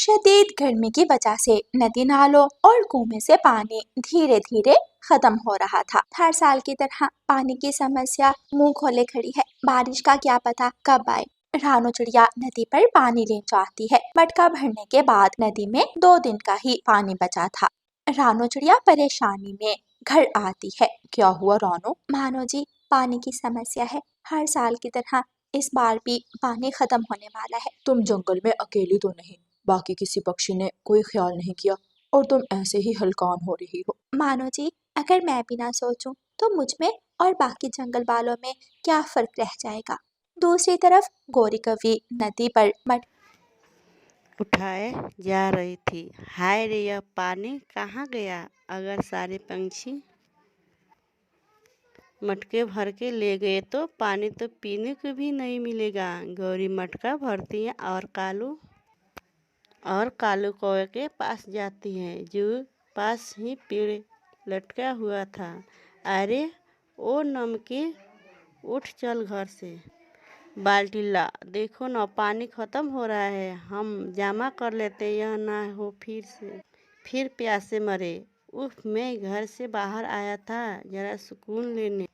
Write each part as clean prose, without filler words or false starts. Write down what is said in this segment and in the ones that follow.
शदीद गर्मी की वजह से नदी नालों और कुएं से पानी धीरे धीरे खत्म हो रहा था। हर साल की तरह पानी की समस्या मुंह खोले खड़ी है। बारिश का क्या पता कब आए। रानो चिड़िया नदी पर पानी ले जाती है। मटका भरने के बाद नदी में 2 दिन का ही पानी बचा था। रानो चिड़िया परेशानी में घर आती है। क्या हुआ रानो? मानो जी, पानी की समस्या है। हर साल की तरह इस बार भी पानी खत्म होने वाला है। तुम जंगल में अकेली तो नहीं, बाकी किसी पक्षी ने कोई ख्याल नहीं किया और तुम ऐसे ही हलकान हो रही हो। मानो जी, अगर मैं भी ना सोचूं तो मुझ में और बाकी जंगल वालों में क्या फर्क रह जाएगा। दूसरी तरफ गौरी कवि नदी पर मट उठाए जा रही थी। हाय रे, यह पानी कहाँ गया? अगर सारे पंछी मटके भर के ले गए तो पानी तो पीने को भी नहीं मिलेगा। गौरी मटका भरती है और कालू कौवे के पास जाती है जो पास ही पेड़ लटका हुआ था। अरे ओ नमके, उठ चल घर से, बाल्टी ला। देखो ना, पानी खत्म हो रहा है। हम जमा कर लेते, यह ना हो फिर प्यासे मरे। उफ, मैं घर से बाहर आया था जरा सुकून लेने,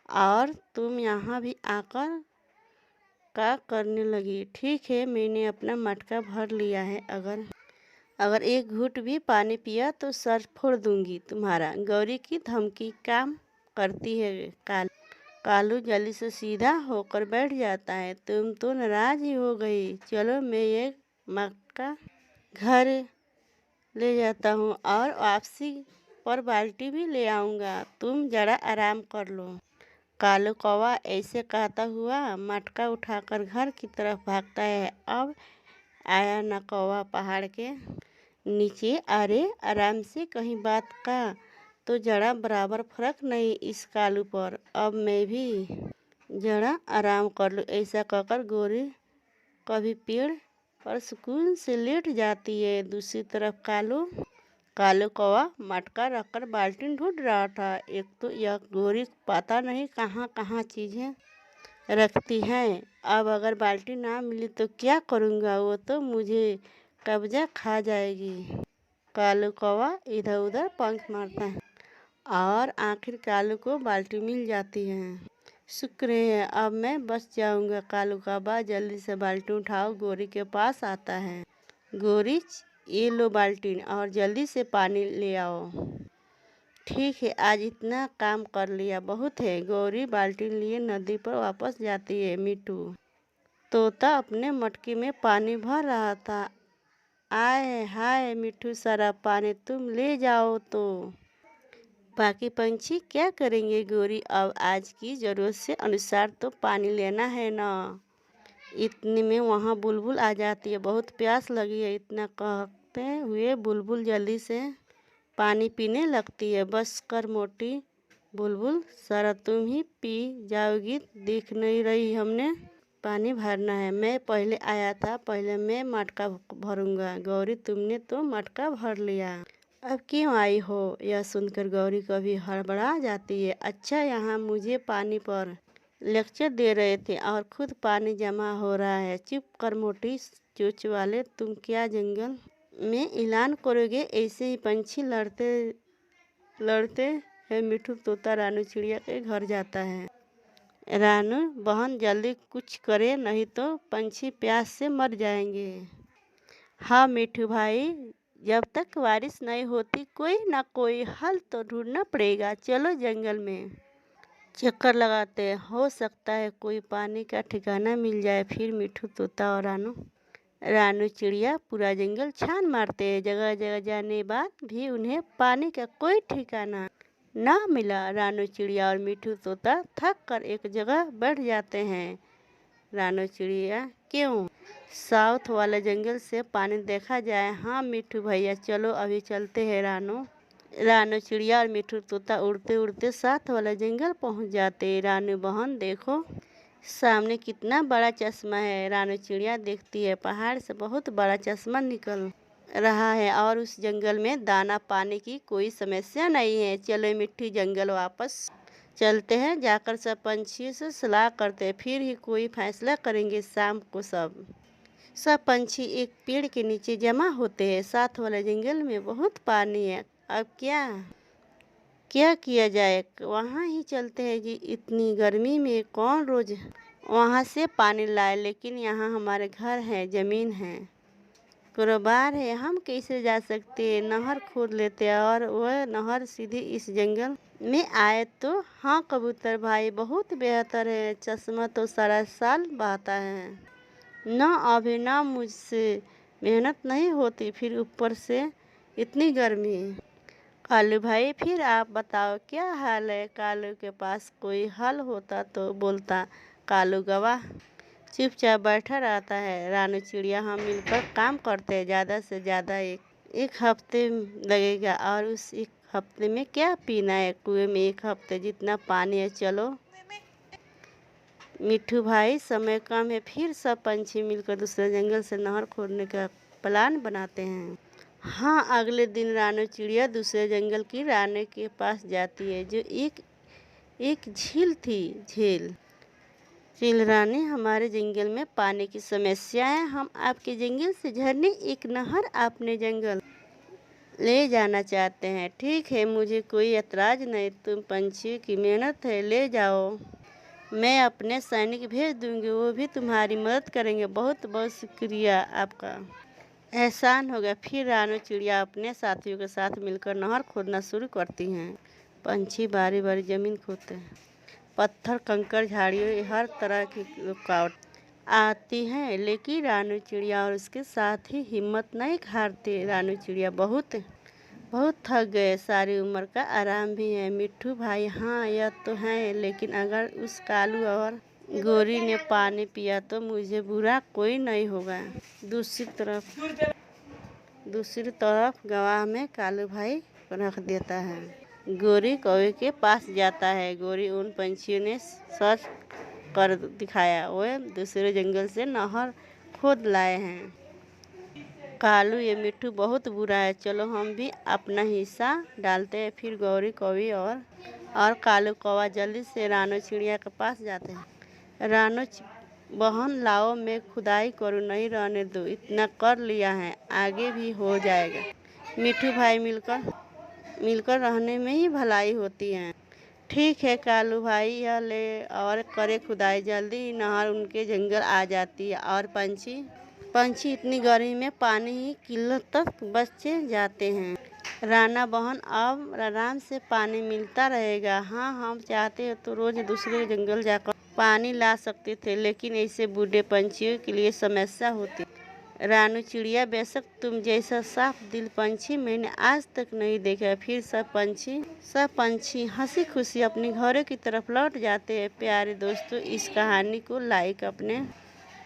और तुम यहाँ भी आकर का करने लगी। ठीक है, मैंने अपना मटका भर लिया है। अगर एक घूंट भी पानी पिया तो सर फोड़ दूंगी तुम्हारा। गौरी की धमकी काम करती है। कालू जल्दी से सीधा होकर बैठ जाता है। तुम तो नाराज ही हो गई। चलो, मैं एक मटका घर ले जाता हूँ और वापसी पर बाल्टी भी ले आऊँगा। तुम जरा आराम कर लो। कालू कौवा ऐसे कहता हुआ मटका उठाकर घर की तरफ भागता है। अब आया न कौवा पहाड़ के नीचे। अरे आराम से, कहीं बात का तो जरा बराबर फर्क नहीं इस कालू पर। अब मैं भी जरा आराम कर लूँ। ऐसा कहकर गौरी कभी पेड़ पर सुकून से लेट जाती है। दूसरी तरफ कालू कौवा मटका रखकर बाल्टी ढूंढ रहा था। एक तो यह गौरी पता नहीं कहाँ कहाँ चीज़ें रखती है। अब अगर बाल्टी ना मिली तो क्या करूँगा? वो तो मुझे कब्जा खा जाएगी। कालू कौवा इधर उधर पंख मारता है और आखिर कालू को बाल्टी मिल जाती है। शुक्र है, अब मैं बच जाऊँगा। कालू कौवा जल्दी से बाल्टी उठाओ गौरी के पास आता है। गौरी, ये लो बाल्टी और जल्दी से पानी ले आओ। ठीक है, आज इतना काम कर लिया, बहुत है। गौरी बाल्टी लिए नदी पर वापस जाती है। मिट्टू तोता अपने मटके में पानी भर रहा था। आए हाय मिट्टू, सारा पानी तुम ले जाओ तो बाकी पंछी क्या करेंगे? गौरी, अब आज की ज़रूरत से अनुसार तो पानी लेना है ना। इतने में वहाँ बुलबुल आ जाती है। बहुत प्यास लगी है। इतना कहते हुए बुलबुल जल्दी से पानी पीने लगती है। बस कर मोटी बुलबुल, सारा तुम ही पी जाओगी। देख नहीं रही, हमने पानी भरना है। मैं पहले आया था, पहले मैं मटका भरूंगा। गौरी, तुमने तो मटका भर लिया, अब क्यों आई हो? यह सुनकर गौरी कभी हड़बड़ा जाती है। अच्छा, यहाँ मुझे पानी पर लेक्चर दे रहे थे और खुद पानी जमा हो रहा है। चुप कर मोटी चोंच वाले, तुम क्या जंगल में ऐलान करोगे? ऐसे ही पंछी लड़ते हैं। मिट्टू तोता रानू चिड़िया के घर जाता है। रानू बहन, जल्दी कुछ करे, नहीं तो पंछी प्यास से मर जाएंगे। हाँ मिट्टू भाई, जब तक बारिश नहीं होती कोई ना कोई हल तो ढूंढना पड़ेगा। चलो जंगल में चक्कर लगाते हैं, हो सकता है कोई पानी का ठिकाना मिल जाए। फिर मिट्टू तोता और रानू चिड़िया पूरा जंगल छान मारते हैं। जगह जगह जाने बाद भी उन्हें पानी का कोई ठिकाना ना मिला। रानू चिड़िया और मिट्टू तोता थक कर एक जगह बैठ जाते हैं। रानू चिड़िया, क्यों? साउथ वाले जंगल से पानी देखा जाए? हाँ मिट्टू भैया, चलो अभी चलते हैं। रानू चिड़िया और मिट्टू तोता उड़ते उड़ते साथ वाला जंगल पहुंच जाते। रानू बहन, देखो सामने कितना बड़ा चश्मा है। रानू चिड़िया देखती है, पहाड़ से बहुत बड़ा चश्मा निकल रहा है और उस जंगल में दाना पानी की कोई समस्या नहीं है। चलो मिट्टी, जंगल वापस चलते हैं। जाकर सब पंछियों से सलाह करते हैं, फिर ही कोई फैसला करेंगे। शाम को सब सब पंछी एक पेड़ के नीचे जमा होते हैं। साथ वाले जंगल में बहुत पानी है। अब क्या क्या किया जाए, वहाँ ही चलते हैं जी। इतनी गर्मी में कौन रोज वहाँ से पानी लाए, लेकिन यहाँ हमारे घर है, ज़मीन है, कारोबार है, हम कैसे जा सकते हैं। नहर खोद लेते हैं और वह नहर सीधे इस जंगल में आए तो। हाँ कबूतर भाई, बहुत बेहतर है। चश्मा तो सारा साल बहता है ना, अभी ना मुझसे मेहनत नहीं होती, फिर ऊपर से इतनी गर्मी। कालू भाई फिर आप बताओ क्या हाल है। कालू के पास कोई हल होता तो बोलता। कालू गवाह चुपचाप बैठा रहता है। रानू चिड़िया हम मिलकर काम करते हैं, ज़्यादा से ज़्यादा एक हफ्ते लगेगा। और उस एक हफ्ते में क्या पीना है, कुएं में एक हफ्ते जितना पानी है। चलो मिट्ठू भाई, समय कम है। फिर सब पंछी मिलकर दूसरे जंगल से नहर खोदने का प्लान बनाते हैं। हाँ, अगले दिन रानू चिड़िया दूसरे जंगल की रानी के पास जाती है, जो एक झील थी। झील रानी, हमारे जंगल में पानी की समस्या है। हम आपके जंगल से झरने एक नहर अपने जंगल ले जाना चाहते हैं। ठीक है, मुझे कोई एतराज़ नहीं। तुम पंछी की मेहनत है, ले जाओ। मैं अपने सैनिक भेज दूंगी, वो भी तुम्हारी मदद करेंगे। बहुत बहुत शुक्रिया, आपका एहसान होगा। फिर रानू चिड़िया अपने साथियों के साथ मिलकर नहर खोदना शुरू करती हैं। पंछी बारी बारी जमीन खोदते हैं। पत्थर, कंकड़, झाड़ियों, हर तरह की रुकावट आती हैं, लेकिन रानू चिड़िया और उसके साथी हिम्मत नहीं हारते। रानू चिड़िया बहुत थक गए, सारी उम्र का आराम भी है। मिट्ठू भाई, हाँ यह तो है, लेकिन अगर उस कालू और गोरी ने पानी पिया तो मुझे बुरा कोई नहीं होगा। दूसरी तरफ गवाह में कालू भाई रख देता है। गोरी कौवे के पास जाता है। गोरी उन पंछियों ने सच कर दिखाया, वे दूसरे जंगल से नहर खोद लाए हैं। कालू, ये मिट्ठू बहुत बुरा है, चलो हम भी अपना हिस्सा डालते हैं। फिर गौरी कौवी और कालू कौवा जल्दी से रानू चिड़िया के पास जाते हैं। रानू बहन, लाओ, मैं खुदाई करूँ, नहीं रहने दो, इतना कर लिया है, आगे भी हो जाएगा। मिट्ठू भाई, मिलकर रहने में ही भलाई होती है। ठीक है कालू भाई, यह ले और करे खुदाई। जल्दी ही नहर उनके जंगल आ जाती है और पंछी इतनी गर्मी में पानी की किल्लत तक बचे जाते हैं। राना बहन, अब आराम से पानी मिलता रहेगा। हाँ, हम चाहते हो तो रोज दूसरे जंगल जाकर पानी ला सकते थे, लेकिन ऐसे बूढ़े पंछियों के लिए समस्या होती। रानू चिड़िया, बेशक तुम जैसा साफ दिल पंछी मैंने आज तक नहीं देखा। फिर सब पंछी हंसी खुशी अपने घरों की तरफ लौट जाते हैं। प्यारे दोस्तों, इस कहानी को लाइक अपने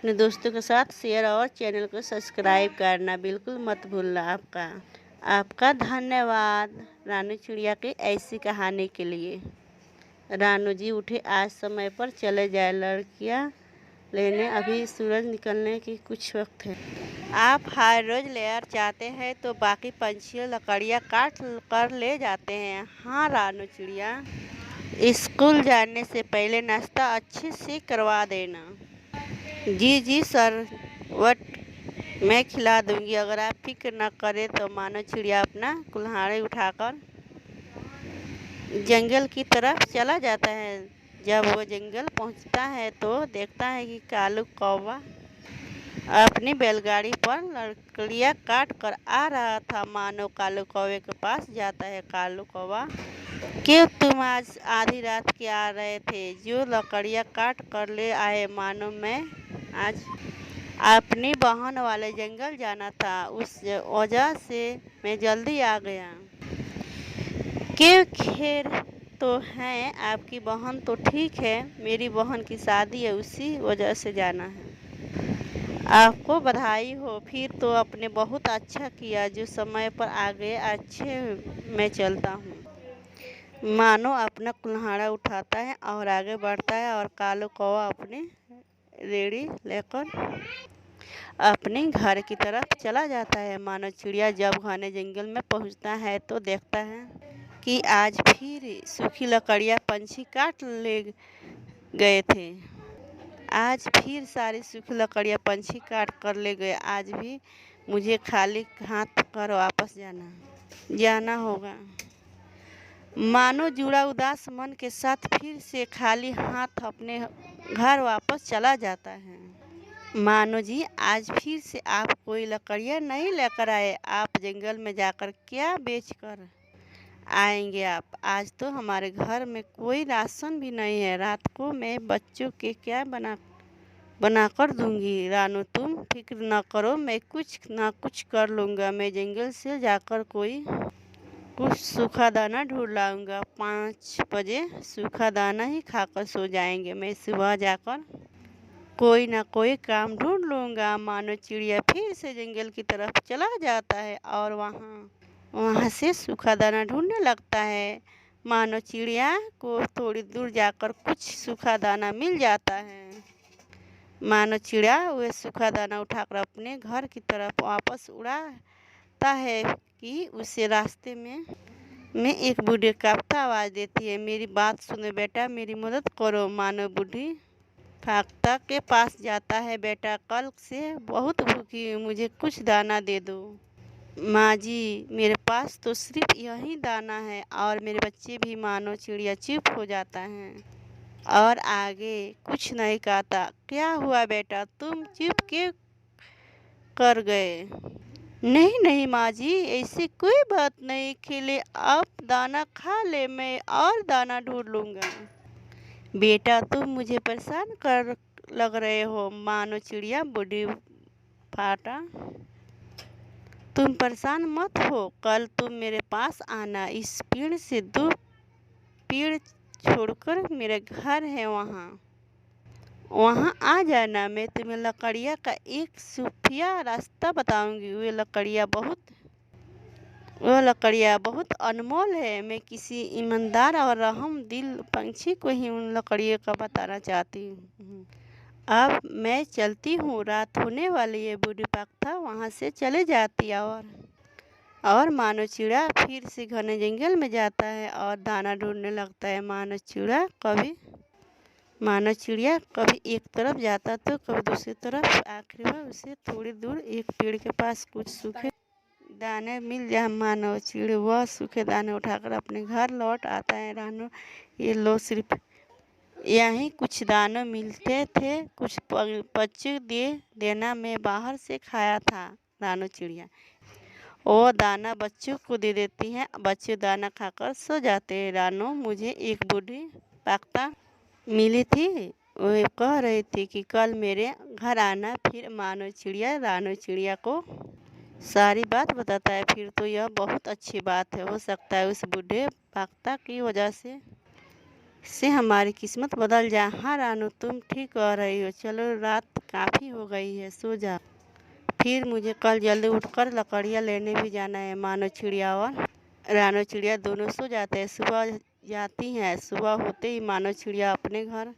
दोस्तों के साथ शेयर और चैनल को सब्सक्राइब करना बिल्कुल मत भूलना। आपका धन्यवाद रानू चिड़िया की ऐसी कहानी के लिए। रानू जी उठे, आज समय पर चले जाए लड़कियां लेने, अभी सूरज निकलने की कुछ वक्त है। आप हर रोज लेयर चाहते हैं तो बाकी पंछियों लकड़ियाँ काट कर ले जाते हैं। हाँ रानू चिड़िया, स्कूल जाने से पहले नाश्ता अच्छे से करवा देना। जी सर, वट मैं खिला दूंगी, अगर आप फिक्र न करें तो। मानो चिड़िया अपना कुल्हाड़ी उठाकर जंगल की तरफ चला जाता है। जब वो जंगल पहुंचता है तो देखता है कि कालू कौवा अपनी बैलगाड़ी पर लकड़ियाँ काट कर आ रहा था। मानो कालू कौवे के पास जाता है। कालू कौवा, क्यों तुम आज आधी रात के आ रहे थे, जो लकड़ियाँ काट कर ले आए? मानो मैं आज अपनी बहन वाले जंगल जाना था, उस वजह से मैं जल्दी आ गया। क्यों, खैर तो है, आपकी बहन तो ठीक है, मेरी बहन की शादी है, उसी वजह से जाना है। आपको बधाई हो, फिर तो आपने बहुत अच्छा किया जो समय पर आ गए। अच्छे, मैं चलता हूँ। मानो अपना कुल्हाड़ा उठाता है और आगे बढ़ता है और कालू कौवा अपनी रेड़ी लेकर अपने घर की तरफ चला जाता है। मानो चिड़िया जब घने जंगल में पहुँचता है तो देखता है कि आज फिर सूखी लकड़ियाँ पंछी काट ले गए थे। आज फिर सारी सूखी लकड़ियाँ पंछी काट कर ले गए। आज भी मुझे खाली हाथ कर वापस जाना होगा। मानो जुड़ा उदास मन के साथ फिर से खाली हाथ अपने घर वापस चला जाता है। मानो जी, आज फिर से आप कोई लकड़ियाँ नहीं लेकर आए। आप जंगल में जाकर क्या बेच कर आएंगे आप? आज तो हमारे घर में कोई राशन भी नहीं है। रात को मैं बच्चों के क्या बना कर दूंगी। रानू, तुम फिक्र न करो, मैं कुछ ना कुछ कर लूँगा। मैं जंगल से जाकर कुछ सूखा दाना ढूंढ लाऊंगा। 5 बजे सूखा दाना ही खाकर सो जाएंगे। मैं सुबह जाकर कोई ना कोई काम ढूंढ लूँगा। मानो चिड़िया फिर से जंगल की तरफ चला जाता है और वहाँ से सूखा दाना ढूंढने लगता है। मानो चिड़िया को थोड़ी दूर जाकर कुछ सूखा दाना मिल जाता है। मानो चिड़िया वह सूखा दाना उठाकर अपने घर की तरफ वापस उड़ाता है कि उसे रास्ते में एक बूढ़ी काफ्ता आवाज़ देती है, मेरी बात सुनो बेटा, मेरी मदद करो। मानो बूढ़ी काफ्ता के पास जाता है, बेटा कल से बहुत भूखी हूँ, मुझे कुछ दाना दे दो। माँ जी, मेरे पास तो सिर्फ यही दाना है और मेरे बच्चे भी। मानो चिड़िया चुप हो जाता है और आगे कुछ नहीं कहता। क्या हुआ बेटा, तुम चुप क्यों कर गए? नहीं नहीं माँ जी, ऐसी कोई बात नहीं, खिले आप दाना खा ले, मैं और दाना ढूंढ लूँगा। बेटा तुम मुझे परेशान कर लग रहे हो। मानो चिड़िया बूढ़ी फाटा, तुम परेशान मत हो, कल तुम मेरे पास आना। इस पेड़ से 2 पेड़ छोड़कर मेरा घर है, वहाँ आ जाना। मैं तुम्हें लकड़ियाँ का एक खुफिया रास्ता बताऊंगी। वह लकड़ियाँ बहुत अनमोल है। मैं किसी ईमानदार और रहम दिल पंछी को ही उन लकड़ियों का बताना चाहती हूँ। अब मैं चलती हूँ, रात होने वाली है। बूढ़ी काफ्ता वहाँ से चले जाती है और मानो चिड़िया फिर से घने जंगल में जाता है और दाना ढूंढने लगता है। मानो चिड़िया कभी एक तरफ जाता तो कभी दूसरी तरफ। आखिर में उसे थोड़ी दूर एक पेड़ के पास कुछ सूखे दाने मिल जाए। मानो चिड़िया वह सूखे दाने उठाकर अपने घर लौट आता है। रानू, ये लो, सिर्फ यहीं कुछ दाने मिलते थे, कुछ बच्चे दे देना, मैं बाहर से खाया था। रानू चिड़िया वो दाना बच्चों को दे देती हैं। बच्चे दाना खाकर सो जाते हैं। रानू, मुझे एक बूढ़ी काफ्ता मिली थी, वो कह रही थी कि कल मेरे घर आना। फिर मानो चिड़िया रानू चिड़िया को सारी बात बताता है। फिर तो यह बहुत अच्छी बात है। हो सकता है उस बूढ़े काफ्ता की वजह से हमारी किस्मत बदल जाए। हाँ रानू, तुम ठीक कह रही हो। चलो, रात काफ़ी हो गई है, सो जा। फिर मुझे कल जल्दी उठकर लकड़ियाँ लेने भी जाना है। मानो चिड़िया और रानू चिड़िया दोनों सो जाते हैं। सुबह जाती हैं। सुबह होते ही मानो चिड़िया अपने घर